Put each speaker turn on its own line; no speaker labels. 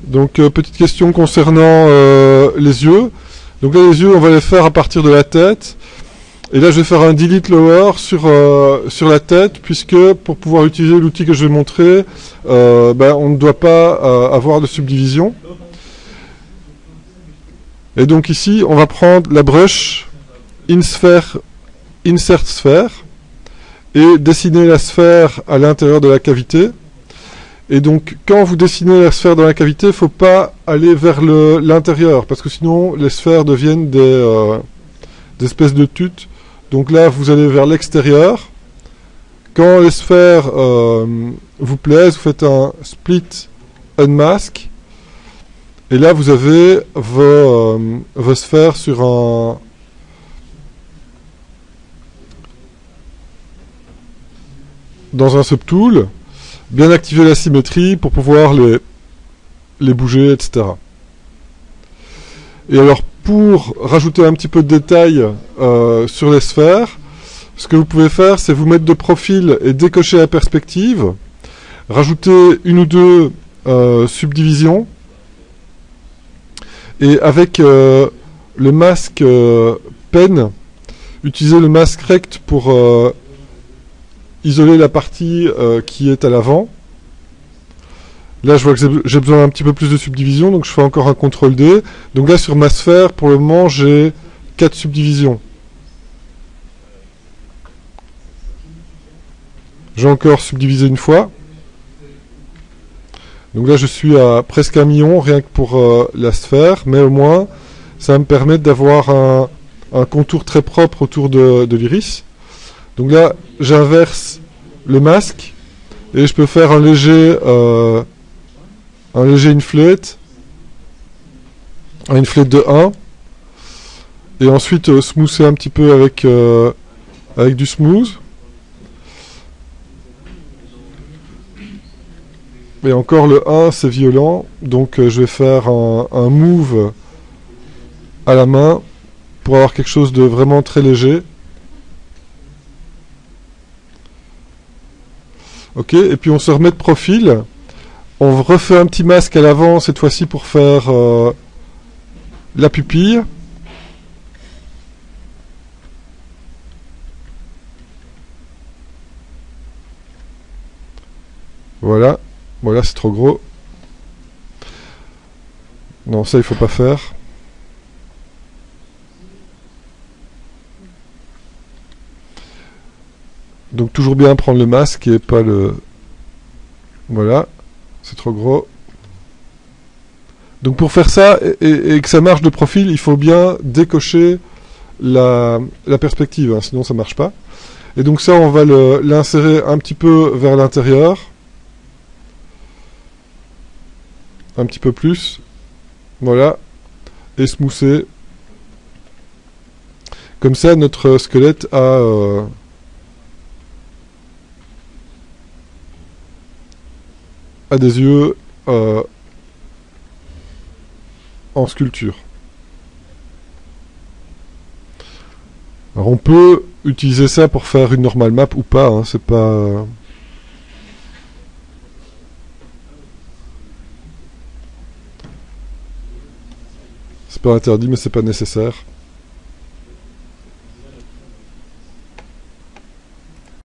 Donc petite question concernant les yeux. Donc là les yeux on va les faire à partir de la tête. Et là je vais faire un delete lower sur la tête, puisque pour pouvoir utiliser l'outil que je vais montrer, on ne doit pas avoir de subdivision. Et donc ici on va prendre la brush insert sphere et dessiner la sphère à l'intérieur de la cavité. Et donc, quand vous dessinez la sphère dans la cavité, il ne faut pas aller vers l'intérieur, parce que sinon, les sphères deviennent des espèces de tutes. Donc là, vous allez vers l'extérieur. Quand les sphères vous plaisent, vous faites un split unmask. Et là, vous avez vos sphères dans un subtool. Bien activer la symétrie pour pouvoir les bouger, etc. Et alors, pour rajouter un petit peu de détails sur les sphères, ce que vous pouvez faire, c'est vous mettre de profil et décocher la perspective, rajouter une ou deux subdivisions, et avec le masque pen, utiliser le masque rect pour isoler la partie qui est à l'avant. Là, je vois que j'ai besoin d'un petit peu plus de subdivision, donc je fais encore un CTRL D. Donc là, sur ma sphère, pour le moment, j'ai 4 subdivisions. J'ai encore subdivisé une fois. Donc là, je suis à presque 1 million, rien que pour la sphère, mais au moins, ça va me permettre d'avoir un contour très propre autour de l'iris. Donc là, j'inverse le masque et je peux faire un léger inflate de 1 et ensuite smoother un petit peu avec du smooth. Et encore le 1 c'est violent, donc je vais faire un move à la main pour avoir quelque chose de vraiment très léger. Ok, et puis on se remet de profil. On refait un petit masque à l'avant, cette fois-ci pour faire la pupille. Voilà. Voilà, c'est trop gros. Non, ça, il faut pas faire. Donc toujours bien prendre le masque et pas le... Voilà, c'est trop gros. Donc pour faire ça et que ça marche de profil, il faut bien décocher la perspective, hein, sinon ça marche pas. Et donc ça, on va l'insérer un petit peu vers l'intérieur. Un petit peu plus. Voilà. Et smoother. Comme ça, notre squelette a des yeux en sculpture. Alors on peut utiliser ça pour faire une normal map ou pas, hein, c'est pas... C'est pas interdit, mais c'est pas nécessaire.